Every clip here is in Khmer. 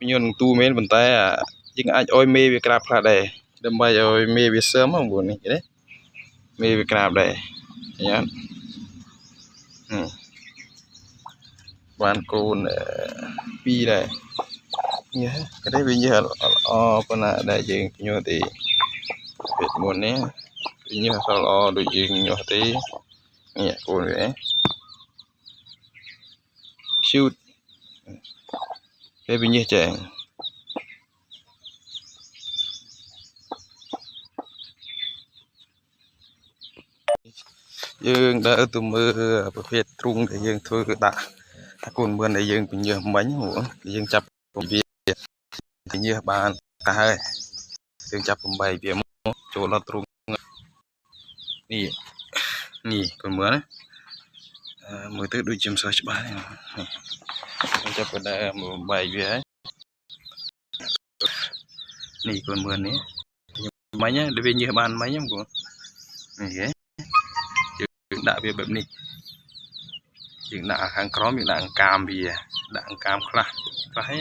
nhon tu menបន្តែយើងអាចអោយមេវាក្រាបខ្លះដែរដើម្បីឲ្យមេវាសើមបងនេះទេមេវាក្រាបដែរញ៉ាំបានកូន2ដែរញ៉ាក៏ได้វាញើល្អប៉ុណ្ណាដែលយើងញើទេពេលមុននេះវាញើអត់ល្អដូចយើងញើទេនេះកូនវា cute ពេលវាញើចាយើងដើរទៅមើលប្រភេទទ្រុងដែលយើងធ្វើគឺដាក់កូនមឿនដែលយើងពញើមិញយើងចាប់វាពញើបានកាហើយយើងចាប់8វាមកចូលដល់ទ្រុងនេះកូនមឿនមើលទៅដូចជាមិនសូវច្បាស់នេះយើងចាប់បណ្ដើ8វាហើយនេះកូនមឿននេះមិញដែលវាញើបានមិញហ្នឹងគូនេះគេយើងដាក់វាបែបនេះយើងដាក់ខាងក្រោមយើងដាក់អង្កាមវាដាក់អង្កាមខ្លះហើយ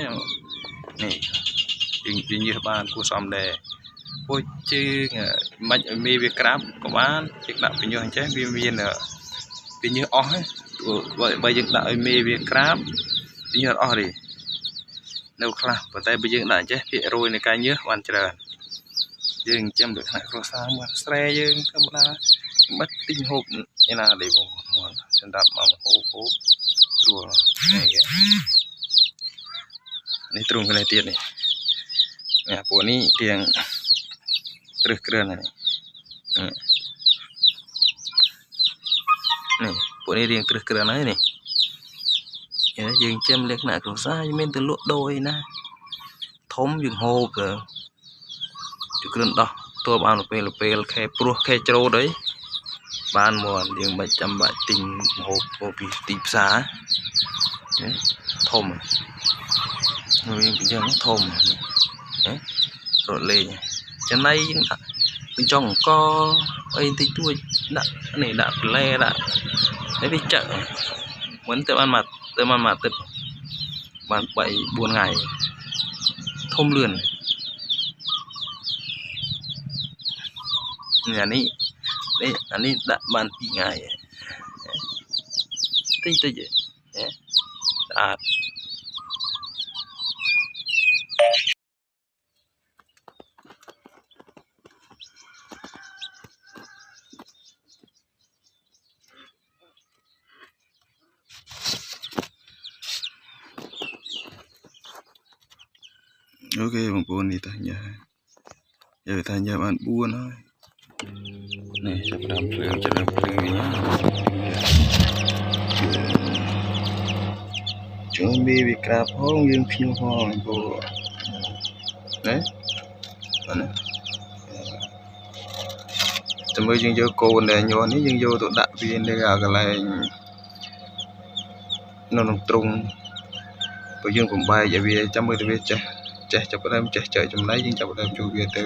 នេះយើងញើបានគួរសមដែរពោះជើងមិនឲ្យមេវាក្រាបក៏បានយើងដាក់ពញើអញ្ចឹងវាមានពញើអស់ហ្នឹងបើយើងដាក់ឲ្យមេវាក្រាបពញើអស់ទេនៅខ្លះប៉ុន្តែបើយើងដាក់អញ្ចឹងភាគរយនៃការញើបានច្រើនយើងចាំលក្ខណៈគ្រួសារមកស្រែយើងធម្មតាមិនទិញហូបឯណាទេបងសម្រាប់មកហូបស្រួលនេះទ្រុងគ្នាទៀតនេះពួកនេះទៀងត្រឹសគ្រឿននេះពួកនេះរៀងត្រឹសគ្រឿនហើយនេះយើងចាំលក្ខណៈគ្រួសារយើងមានទៅលក់ដូរឯណាធំយើងហូបទៅគ្រឿនដោះទោះបានពេលខែព្រោះខែច្រូតអីបានមកយើងមិនចាំបាច់ទិញហូបពីទីផ្សារធំយើងពីយើងធំរត់លេងចំណៃយើងដាក់បញ្ចុងអង្គអីតិចតួចដាក់នេះដាក់ផ្លែដាក់ហើយវាចាក់មិនទៅបានមកទឹកបាន3 4ថ្ងៃធំលឿនអានេះដាក់បាន2ថ្ងៃតិចស្អាតអូខេបងប្អូននេះតាញ៉ាយកតាញ៉ាបាន4ហើយនេះចាប់តាមភ្លើងវិញចូលមីវាក្រាបផងយើងភ្ញូផងព្រោះណាតែមើលយើងយកកូនដែលញ័រនេះយើងយកទៅដាក់វានៅកន្លែងនៅក្នុងទ្រុងព្រោះយើងបំបែកឲ្យវាចាំមើលទៅវាចេះចាប់ផ្ដើមចេះចែកចំណៃយើងចាប់ផ្ដើមជួយវាទៅ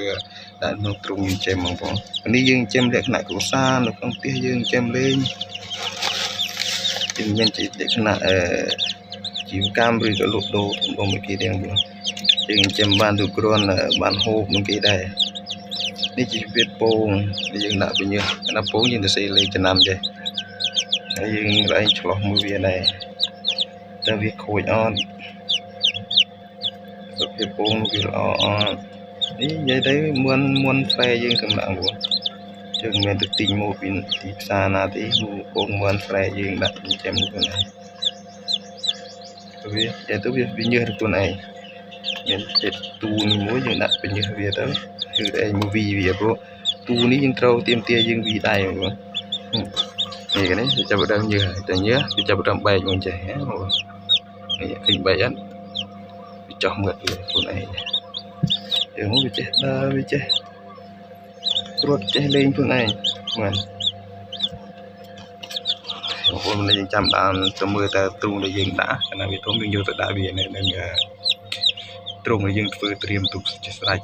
ដាក់ក្នុងទ្រុងយើងចេះហ្មងបងនេះយើងចេះលក្ខណៈគ្រួសារនៅក្នុងផ្ទះយើងចេះលេងយើងមានជាលក្ខណៈជីវកម្មឬក៏លក់ដូរធំៗគេទាំងបងយើងចេះបានទូគ្រាន់បានហូបនឹងគេដែរនេះជាវាពងយើងដាក់ពញើដាក់ពងយើងទៅសេលេងចំណាំចេះហើយយើងឯងឆ្លោះមួយវាដែរតែវាខូចអត់សុខភាពពងវាល្អអត់នេះនិយាយទៅមុនស្រែយើងកំណាំបងយើងមិនទៅទិញមកពីទីផ្សារណាទេពងមុនស្រែយើងដាក់ចិញ្ចឹមខ្លួនឯងវាទៅវាញើសខ្លួនឯងមានចិត្តទូនេះមួយយើងដាក់ពញើសវាទៅគឺឯងមួយវីវាព្រោះទូនេះយើងត្រូវទៀមទាយើងវីដែរបងនេះគេនេះចាប់ដើមញើសតែញើសវាចាប់ដើមបែកមកចេះហ៎បងនេះឃើញបែកអត់វាចោះមើលខ្លួនឯងយើងមកវាចេះដើរវាចេះគ្រួតចេះលេងខ្លួនឯងមែនបងប្អូនយើងចាំតាមទៅមើលតើទ្រុងដែលយើងដាក់កាលណាវាធំយើងយកទៅដាក់វានៅនឹងទ្រុងដែលយើងធ្វើត្រៀមទុកស្រេច